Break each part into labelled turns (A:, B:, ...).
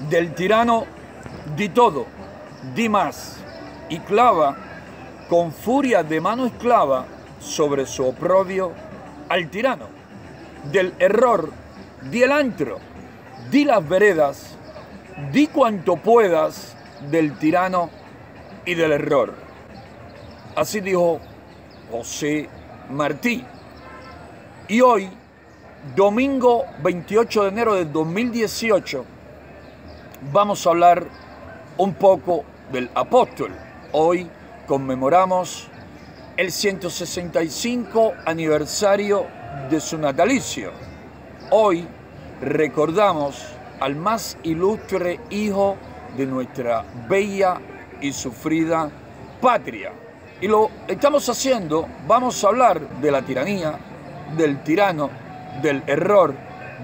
A: Del tirano di todo, di más, y clava con furia de mano esclava sobre su oprobio al tirano. Del error, di el antro, di las veredas, di cuanto puedas del tirano y del error. Así dijo José Martí. Y hoy, domingo 28 de enero de 2018, vamos a hablar un poco del apóstol. Hoy conmemoramos el 165 aniversario de su natalicio. Hoy recordamos al más ilustre hijo de nuestra bella y sufrida patria. Y lo estamos haciendo, vamos a hablar de la tiranía, del tirano, del error,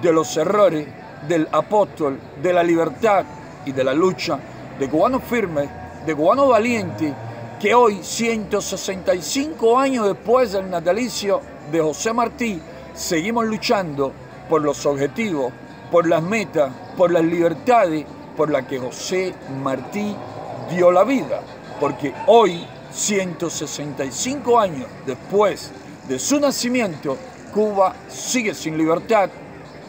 A: de los errores, del apóstol, de la libertad y de la lucha de cubanos firmes, de cubanos valientes, que hoy, 165 años después del natalicio de José Martí, seguimos luchando por los objetivos, por las metas, por las libertades, por las que José Martí dio la vida. Porque hoy, 165 años después de su nacimiento, Cuba sigue sin libertad,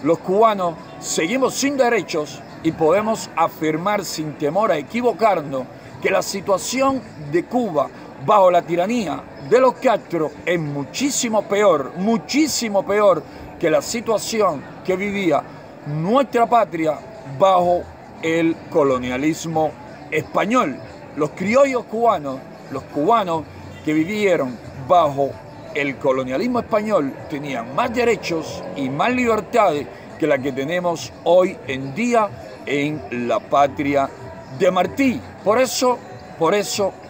A: los cubanos seguimos sin derechos y podemos afirmar sin temor a equivocarnos que la situación de Cuba bajo la tiranía de los Castro es muchísimo peor que la situación que vivía nuestra patria bajo el colonialismo español. Los criollos cubanos, los cubanos que vivieron bajo el colonialismo español tenían más derechos y más libertades que la que tenemos hoy en día en la patria de Martí. Por eso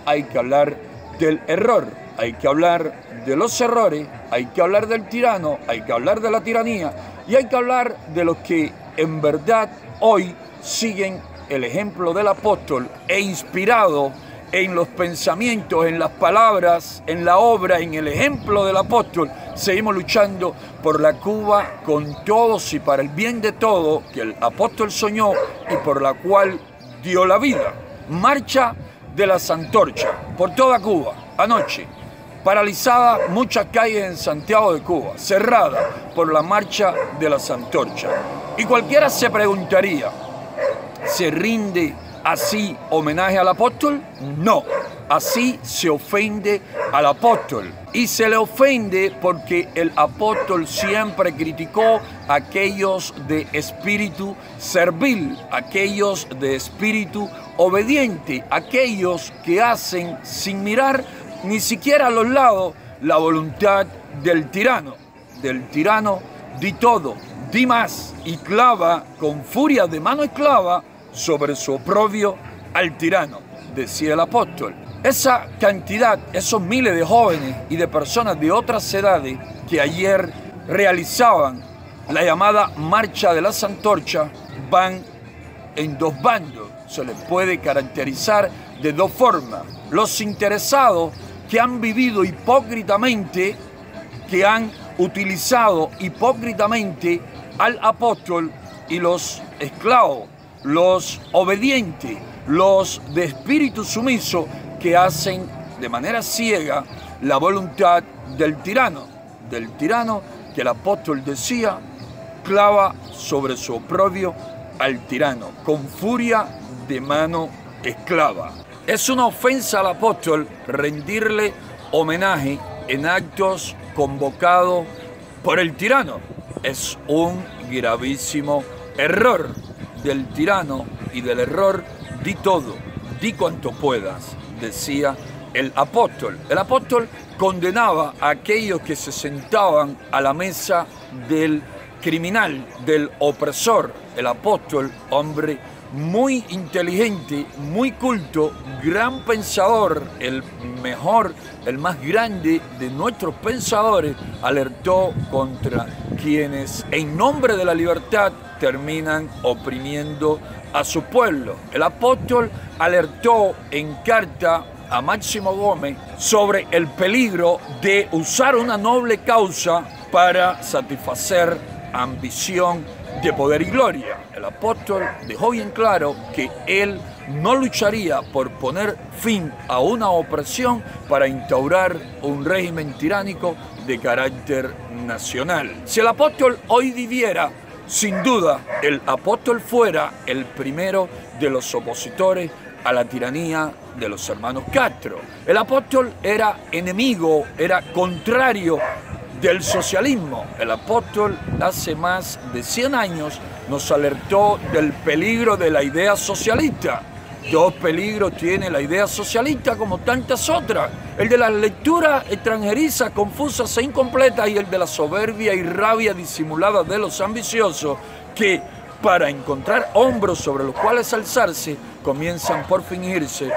A: hay que hablar del error, hay que hablar de los errores, hay que hablar del tirano, hay que hablar de la tiranía y hay que hablar de los que en verdad hoy siguen el ejemplo del apóstol e inspirado en los pensamientos, en las palabras, en la obra, en el ejemplo del apóstol, seguimos luchando por la Cuba con todos y para el bien de todos que el apóstol soñó y por la cual dio la vida. Marcha de las antorchas por toda Cuba, anoche. Paralizada muchas calles en Santiago de Cuba, cerrada por la marcha de las antorchas. Y cualquiera se preguntaría, ¿se rinde así homenaje al apóstol? No, así se ofende al apóstol. Y se le ofende porque el apóstol siempre criticó a aquellos de espíritu servil, aquellos de espíritu obediente, aquellos que hacen sin mirar ni siquiera a los lados la voluntad del tirano. Del tirano di todo, di más y clava con furia de mano esclava sobre su oprobio al tirano, decía el apóstol. Esa cantidad, esos miles de jóvenes y de personas de otras edades que ayer realizaban la llamada Marcha de las Antorchas van en dos bandos. Se les puede caracterizar de dos formas. Los interesados que han vivido hipócritamente, que han utilizado hipócritamente al apóstol, y los esclavos, los obedientes, los de espíritu sumiso que hacen de manera ciega la voluntad del tirano que el apóstol decía, clava sobre su oprobio al tirano, con furia de mano esclava. Es una ofensa al apóstol rendirle homenaje en actos convocados por el tirano. Es un gravísimo error. Del tirano y del error, di todo, di cuanto puedas, decía el apóstol. El apóstol condenaba a aquellos que se sentaban a la mesa del criminal, del opresor. El apóstol, hombre muy inteligente, muy culto, gran pensador, el mejor, el más grande de nuestros pensadores, alertó contra quienes en nombre de la libertad terminan oprimiendo a su pueblo. El apóstol alertó en carta a Máximo Gómez sobre el peligro de usar una noble causa para satisfacer ambición de poder y gloria. El apóstol dejó bien claro que él no lucharía por poner fin a una opresión para instaurar un régimen tiránico de carácter nacional. Si el apóstol hoy viviera, sin duda, el apóstol fuera el primero de los opositores a la tiranía de los hermanos Castro. El apóstol era enemigo, era contrario del socialismo. El apóstol hace más de 100 años nos alertó del peligro de la idea socialista. Dos peligros tiene la idea socialista como tantas otras: el de las lecturas extranjerizas, confusas e incompletas, y el de la soberbia y rabia disimulada de los ambiciosos, que para encontrar hombros sobre los cuales alzarse, comienzan por fingirse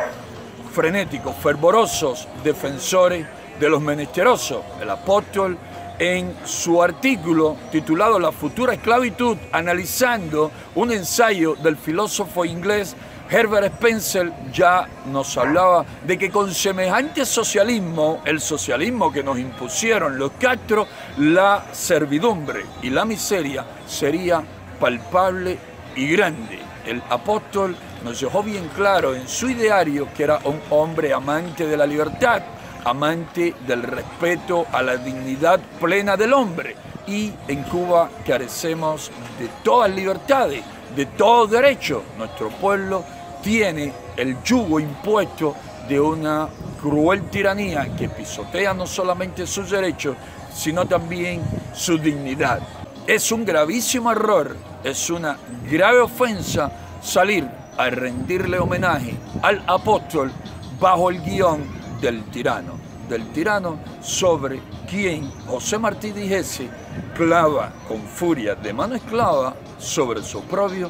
A: frenéticos, fervorosos defensores de los menesterosos. El apóstol, en su artículo titulado La futura esclavitud, analizando un ensayo del filósofo inglés Herbert Spencer, ya nos hablaba de que con semejante socialismo, el socialismo que nos impusieron los Castro, la servidumbre y la miseria sería palpable y grande. El apóstol nos dejó bien claro en su ideario que era un hombre amante de la libertad, amante del respeto a la dignidad plena del hombre. Y en Cuba carecemos de todas libertades, de todo derecho. Nuestro pueblo tiene el yugo impuesto de una cruel tiranía que pisotea no solamente sus derechos, sino también su dignidad. Es un gravísimo error, es una grave ofensa salir a rendirle homenaje al apóstol bajo el guión del tirano sobre quien José Martí dijese clava con furia de mano esclava sobre su oprobio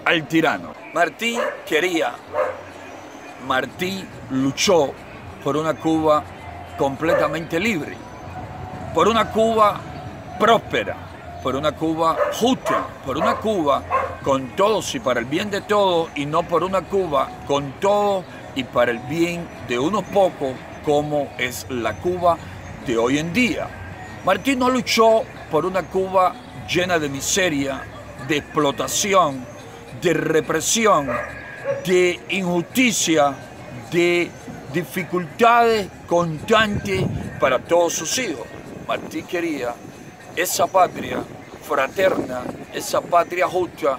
A: al tirano. Martí luchó por una Cuba completamente libre, por una Cuba próspera, por una Cuba justa, por una Cuba con todos y para el bien de todos, y no por una Cuba con todo y para el bien de unos pocos, como es la Cuba de hoy en día. Martí no luchó por una Cuba llena de miseria, de explotación, de represión, de injusticia, de dificultades constantes para todos sus hijos. Martí quería esa patria fraterna, esa patria justa,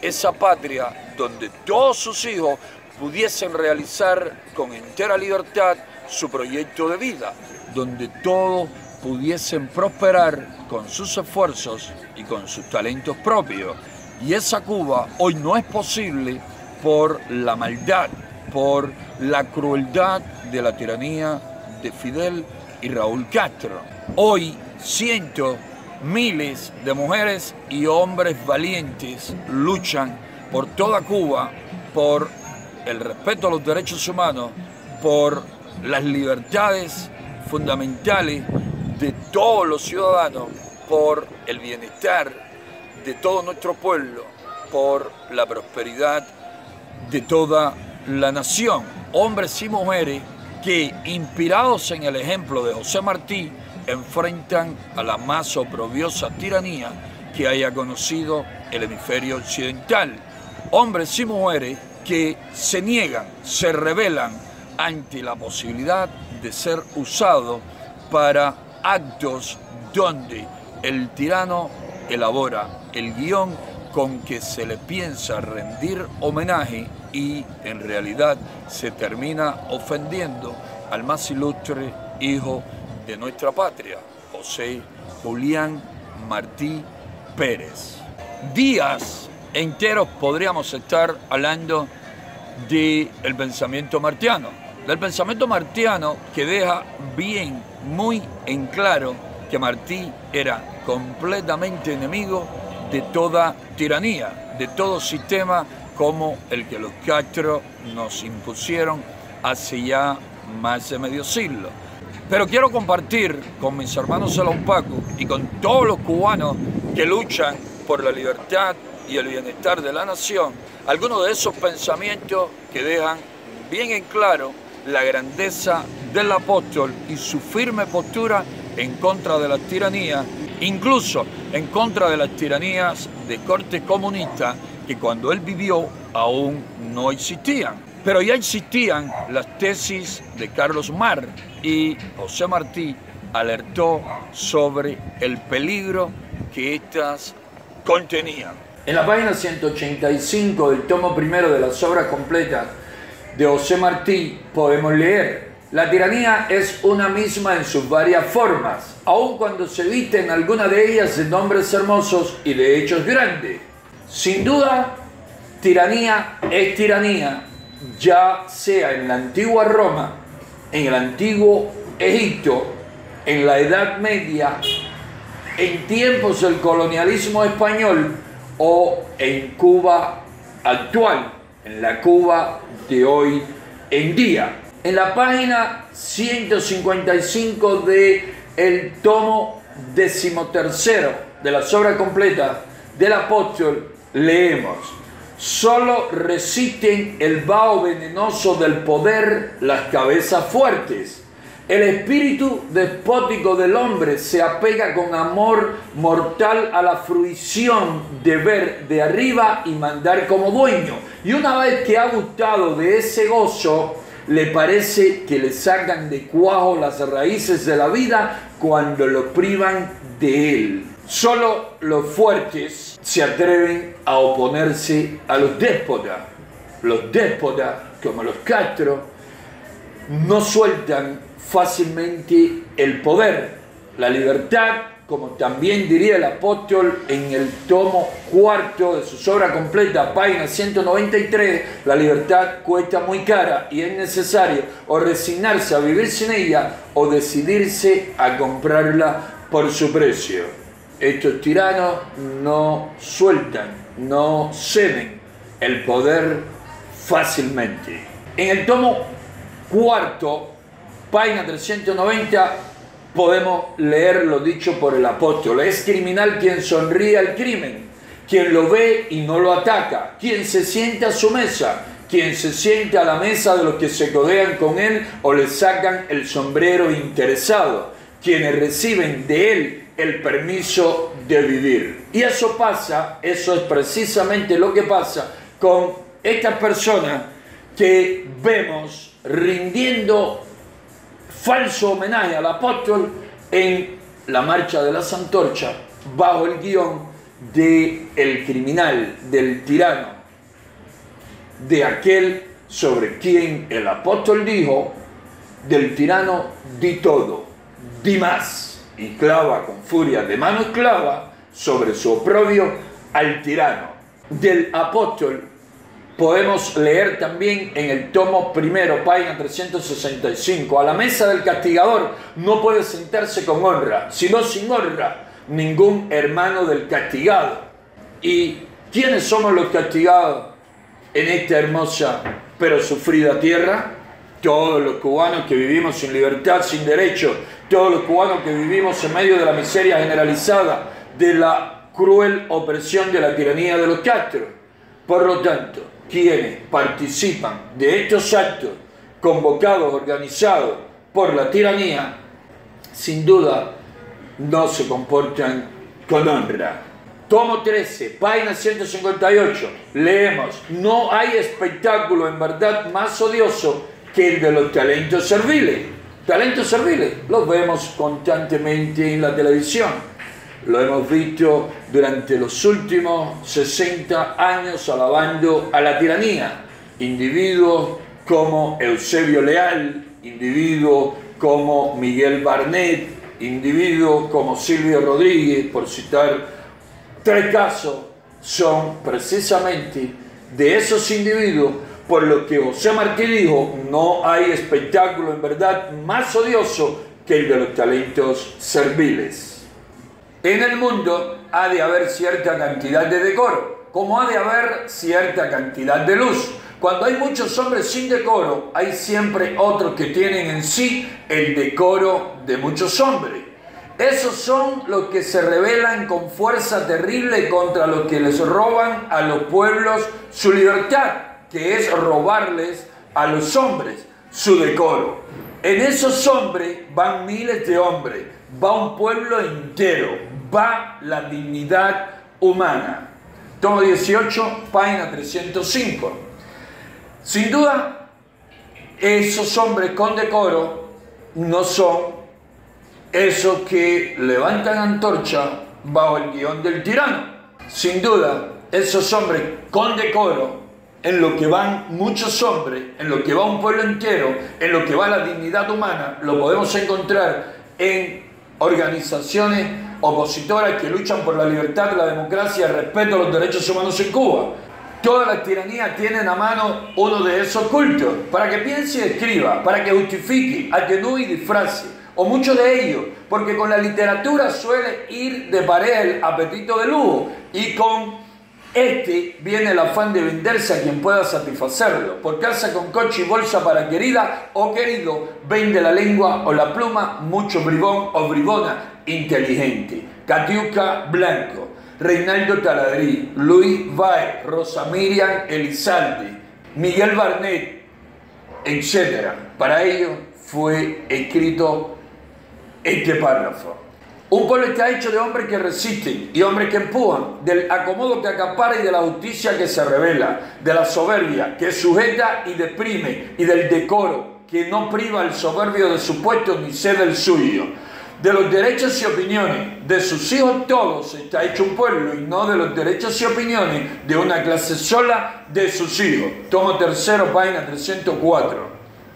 A: esa patria donde todos sus hijos pudiesen realizar con entera libertad su proyecto de vida, donde todos pudiesen prosperar con sus esfuerzos y con sus talentos propios. Y esa Cuba hoy no es posible por la maldad, por la crueldad de la tiranía de Fidel y Raúl Castro. Hoy cientos, miles de mujeres y hombres valientes luchan por toda Cuba, por el respeto a los derechos humanos, por las libertades fundamentales de todos los ciudadanos, por el bienestar de todo nuestro pueblo, por la prosperidad de toda la nación. Hombres y mujeres que, inspirados en el ejemplo de José Martí, enfrentan a la más oprobiosa tiranía que haya conocido el hemisferio occidental. Hombres y mujeres que se niegan, se rebelan ante la posibilidad de ser usados para actos donde el tirano elabora el guión con que se le piensa rendir homenaje y en realidad se termina ofendiendo al más ilustre hijo de nuestra patria, José Julián Martí Pérez. Días enteros podríamos estar hablando del pensamiento martiano, que deja bien, muy en claro que Martí era completamente enemigo de toda tiranía, de todo sistema como el que los Castro nos impusieron hace ya más de medio siglo. Pero quiero compartir con mis hermanos Salampaco y con todos los cubanos que luchan por la libertad y el bienestar de la nación algunos de esos pensamientos que dejan bien en claro la grandeza del apóstol y su firme postura en contra de la tiranía incluso en contra de las tiranías de corte comunista que cuando él vivió aún no existían. Pero ya existían las tesis de Carlos Marx y José Martí alertó sobre el peligro que éstas contenían. En la página 185 del tomo primero de las obras completas de José Martí podemos leer: la tiranía es una misma en sus varias formas, aun cuando se visten alguna de ellas de nombres hermosos y de hechos grandes. Sin duda, tiranía es tiranía, ya sea en la antigua Roma, en el antiguo Egipto, en la Edad Media, en tiempos del colonialismo español o en Cuba actual, en la Cuba de hoy en día. En la página 155 de el tomo 13 de las obras completas del apóstol leemos: solo resisten el vaho venenoso del poder las cabezas fuertes. El espíritu despótico del hombre se apega con amor mortal a la fruición de ver de arriba y mandar como dueño. Y una vez que ha gustado de ese gozo, le parece que le sacan de cuajo las raíces de la vida cuando lo privan de él. Solo los fuertes se atreven a oponerse a los déspotas. Los déspotas, como los Castro, no sueltan fácilmente el poder. La libertad, como también diría el apóstol en el tomo 4 de sus obras completas, página 193, la libertad cuesta muy cara y es necesario o resignarse a vivir sin ella o decidirse a comprarla por su precio. Estos tiranos no sueltan, no ceden el poder fácilmente. En el tomo 4, página 390, podemos leer lo dicho por el apóstol: es criminal quien sonríe al crimen, quien lo ve y no lo ataca, quien se sienta a su mesa, quien se sienta a la mesa de los que se codean con él o le sacan el sombrero interesado, quienes reciben de él el permiso de vivir. Y eso pasa, eso es precisamente lo que pasa con estas personas que vemos rindiendo falso homenaje al apóstol en la marcha de las antorchas bajo el guión de el criminal, del tirano, de aquel sobre quien el apóstol dijo: del tirano di todo, di más, y clava con furia de mano esclava sobre su oprobio al tirano. Del apóstol podemos leer también en el tomo primero, página 365, a la mesa del castigador no puede sentarse con honra, sino sin honra ningún hermano del castigado. ¿Y quiénes somos los castigados en esta hermosa pero sufrida tierra? Todos los cubanos que vivimos sin libertad, sin derecho, todos los cubanos que vivimos en medio de la miseria generalizada, de la cruel opresión de la tiranía de los Castro. Por lo tanto, quienes participan de estos actos convocados, organizados por la tiranía, sin duda no se comportan con honra. Tomo 13, página 158, leemos: no hay espectáculo en verdad más odioso que el de los talentos serviles. Talentos serviles los vemos constantemente en la televisión. Lo hemos visto durante los últimos 60 años alabando a la tiranía. Individuos como Eusebio Leal, individuos como Miguel Barnet, individuos como Silvio Rodríguez, por citar 3 casos, son precisamente de esos individuos por lo que José Martí dijo: no hay espectáculo en verdad más odioso que el de los talentos serviles. En el mundo ha de haber cierta cantidad de decoro, como ha de haber cierta cantidad de luz. Cuando hay muchos hombres sin decoro, hay siempre otros que tienen en sí el decoro de muchos hombres. Esos son los que se rebelan con fuerza terrible contra los que les roban a los pueblos su libertad, que es robarles a los hombres su decoro. En esos hombres van miles de hombres, va un pueblo entero, va la dignidad humana. Tomo 18, página 305. Sin duda, esos hombres con decoro no son esos que levantan antorcha bajo el guión del tirano. Sin duda, esos hombres con decoro, en lo que van muchos hombres, en lo que va un pueblo entero, en lo que va la dignidad humana, lo podemos encontrar en organizaciones opositoras que luchan por la libertad, la democracia, el respeto a los derechos humanos en Cuba. Todas las tiranías tienen a mano uno de esos cultos, para que piense y escriba, para que justifique, atenúe y disfrace, o muchos de ellos, porque con la literatura suele ir de pareja el apetito de lujo, y con viene el afán de venderse a quien pueda satisfacerlo. Por casa con coche y bolsa para querida o querido, vende la lengua o la pluma, mucho bribón o bribona inteligente. Catiuca Blanco, Reinaldo Taladrí, Luis Baez, Rosa Miriam Elizalde, Miguel Barnett, etc. Para ello fue escrito este párrafo. Un pueblo está hecho de hombres que resisten y hombres que empujan, del acomodo que acapara y de la justicia que se revela, de la soberbia que sujeta y deprime, y del decoro que no priva al soberbio de su puesto ni cede el suyo. De los derechos y opiniones de sus hijos todos está hecho un pueblo, y no de los derechos y opiniones de una clase sola de sus hijos. Tomo 3, página 304.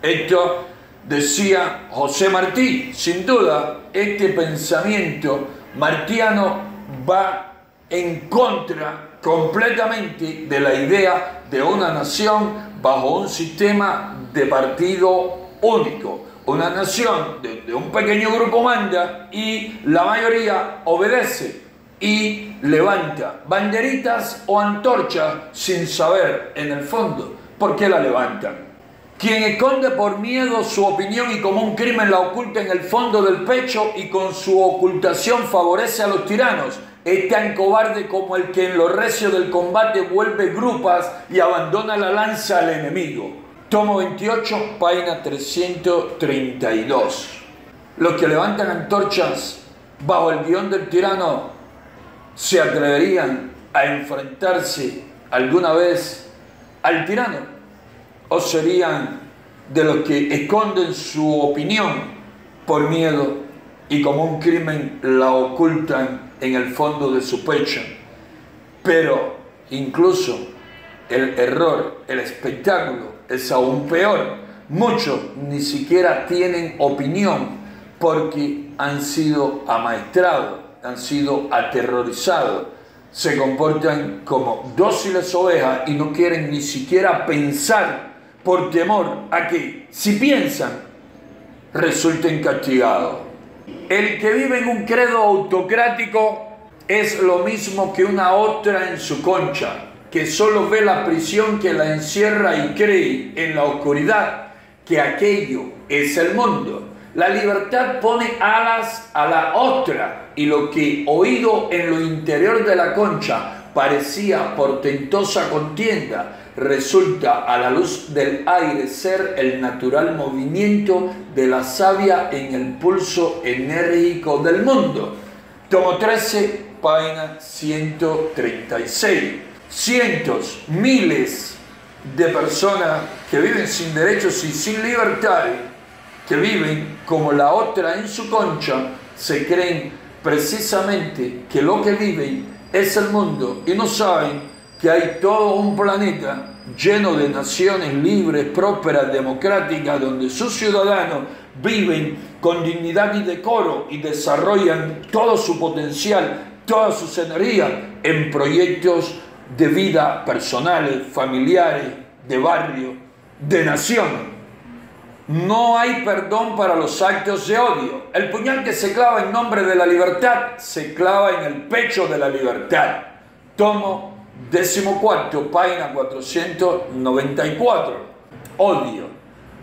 A: Esto decía José Martí. Sin duda, este pensamiento martiano va en contra completamente de la idea de una nación bajo un sistema de partido único. Una nación donde un pequeño grupo manda y la mayoría obedece y levanta banderitas o antorchas sin saber en el fondo por qué la levantan. Quien esconde por miedo su opinión y como un crimen la oculta en el fondo del pecho y con su ocultación favorece a los tiranos, es tan cobarde como el que en lo recio del combate vuelve grupas y abandona la lanza al enemigo. Tomo 28, página 332. Los que levantan antorchas bajo el guión del tirano se atreverían a enfrentarse alguna vez al tirano, o serían de los que esconden su opinión por miedo y como un crimen la ocultan en el fondo de su pecho. Pero incluso el error, el espectáculo es aún peor. Muchos ni siquiera tienen opinión porque han sido amaestrados, han sido aterrorizados, se comportan como dóciles ovejas y no quieren ni siquiera pensar por temor a que, si piensan, resulten castigados. El que vive en un credo autocrático es lo mismo que una ostra en su concha, que solo ve la prisión que la encierra y cree en la oscuridad que aquello es el mundo. La libertad pone alas a la ostra, y lo que oído en lo interior de la concha parecía portentosa contienda, resulta a la luz del aire ser el natural movimiento de la savia en el pulso enérgico del mundo. Tomo 13, página 136. Cientos, miles de personas que viven sin derechos y sin libertades, que viven como la otra en su concha, se creen precisamente que lo que viven es el mundo y no saben que hay todo un planeta lleno de naciones libres, prósperas, democráticas, donde sus ciudadanos viven con dignidad y decoro y desarrollan todo su potencial, todas sus energías en proyectos de vida personales, familiares, de barrio, de nación. No hay perdón para los actos de odio. El puñal que se clava en nombre de la libertad se clava en el pecho de la libertad. Tomo 14, página 494. Odio,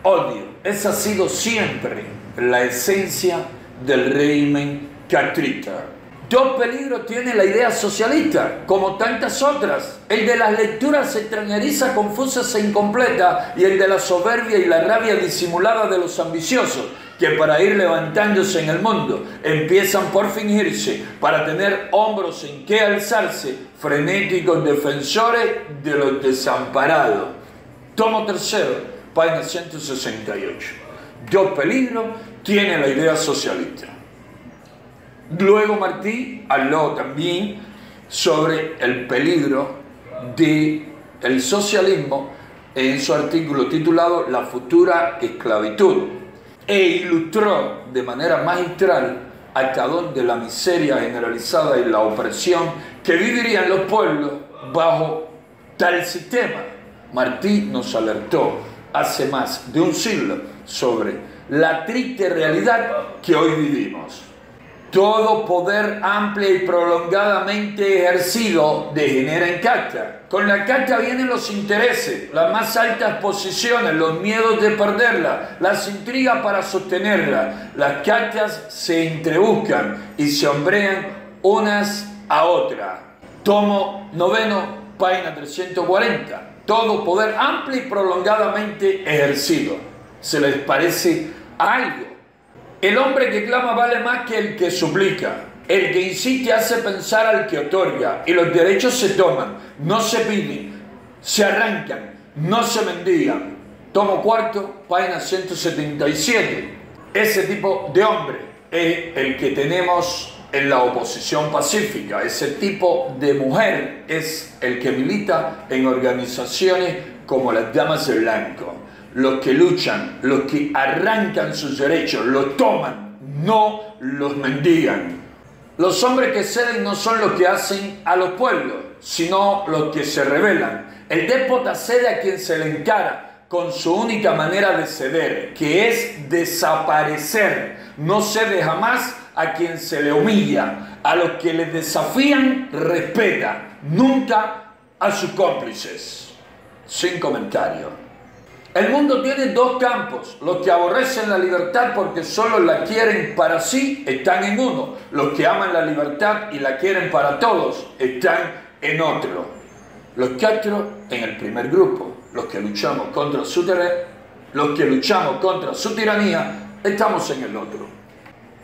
A: odio. Esa ha sido siempre la esencia del régimen castrista. Dos peligros tiene la idea socialista, como tantas otras: el de las lecturas extranjerizas, confusas e incompletas, y el de la soberbia y la rabia disimulada de los ambiciosos, que para ir levantándose en el mundo empiezan por fingirse para tener hombros en que alzarse, frenéticos defensores de los desamparados. Tomo tercero, página 168. Dos peligros tiene la idea socialista. Luego Martí habló también sobre el peligro del socialismo en su artículo titulado La futura esclavitud, e ilustró de manera magistral hasta dónde la miseria generalizada y la opresión que vivirían los pueblos bajo tal sistema. Martí nos alertó hace más de un siglo sobre la triste realidad que hoy vivimos. Todo poder amplio y prolongadamente ejercido degenera en casta. Con la casta vienen los intereses, las más altas posiciones, los miedos de perderla, las intrigas para sostenerla. Las castas se entrebuscan y se hombrean unas a otras. Tomo noveno, página 340. Todo poder amplio y prolongadamente ejercido. ¿Se les parece algo? El hombre que clama vale más que el que suplica. El que insiste hace pensar al que otorga. Y los derechos se toman, no se piden, se arrancan, no se mendigan. Tomo cuarto, página 177. Ese tipo de hombre es el que tenemos en la oposición pacífica. Ese tipo de mujer es el que milita en organizaciones como las Damas de Blanco. Los que luchan, los que arrancan sus derechos, los toman, no los mendigan. Los hombres que ceden no son los que hacen a los pueblos, sino los que se rebelan. El déspota cede a quien se le encara con su única manera de ceder, que es desaparecer. No cede jamás a quien se le humilla. A los que le desafían, respeta. Nunca a sus cómplices. Sin comentario. El mundo tiene dos campos. Los que aborrecen la libertad porque solo la quieren para sí están en uno. Los que aman la libertad y la quieren para todos están en otro. Los castros en el primer grupo. Los que luchamos contra su tiranía estamos en el otro.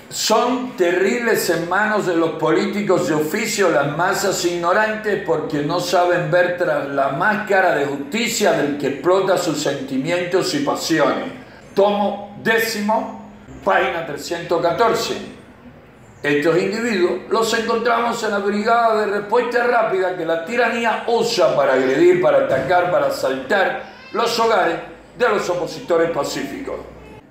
A: Son terribles en manos de los políticos de oficio las masas ignorantes porque no saben ver tras la máscara de justicia del que explota sus sentimientos y pasiones. Tomo décimo, página 314. Estos individuos los encontramos en la brigada de respuesta rápida que la tiranía usa para agredir, para atacar, para asaltar los hogares de los opositores pacíficos.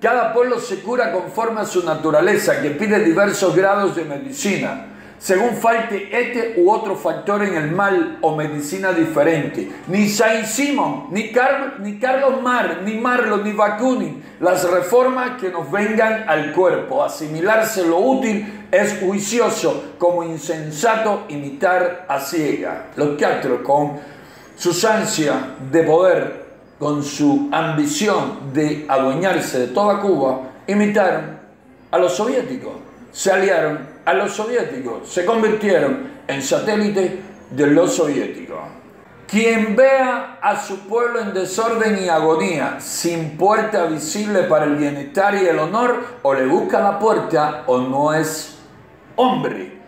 A: Cada pueblo se cura conforme a su naturaleza, que pide diversos grados de medicina, según falte este u otro factor en el mal o medicina diferente. Ni Saint-Simon, ni Carlos Mar, ni Marlowe, ni Bakunin, las reformas que nos vengan al cuerpo. Asimilarse lo útil es juicioso, como insensato imitar a ciega. Los Castro, con sus ansias de poder, con su ambición de adueñarse de toda Cuba, imitaron a los soviéticos, se aliaron a los soviéticos, se convirtieron en satélites de los soviéticos. Quien vea a su pueblo en desorden y agonía, sin puerta visible para el bienestar y el honor, o le busca la puerta o no es hombre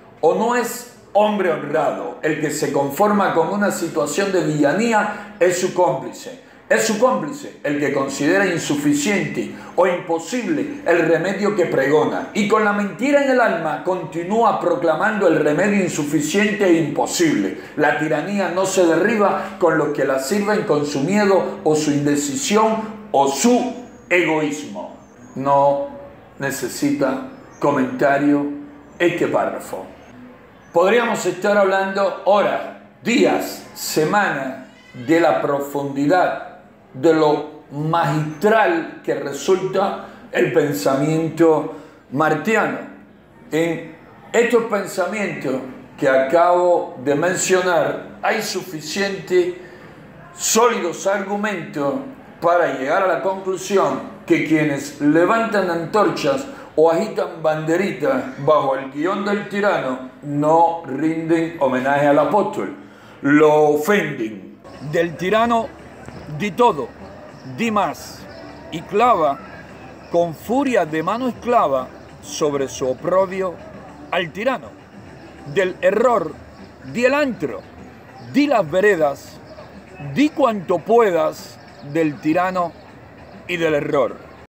A: honrado. El que se conforma con una situación de villanía es su cómplice. Es su cómplice el que considera insuficiente o imposible el remedio que pregona y con la mentira en el alma continúa proclamando el remedio insuficiente e imposible. La tiranía no se derriba con los que la sirven con su miedo o su indecisión o su egoísmo. No necesita comentario este párrafo. Podríamos estar hablando horas, días, semanas de la profundidad de lo magistral que resulta el pensamiento martiano. En estos pensamientos que acabo de mencionar hay suficientes sólidos argumentos para llegar a la conclusión que quienes levantan antorchas o agitan banderitas bajo el guión del tirano no rinden homenaje al apóstol, lo ofenden. Del tirano di todo, di más, y clava con furia de mano esclava sobre su oprobio al tirano. Del error, di el antro, di las veredas, di cuanto puedas del tirano y del error.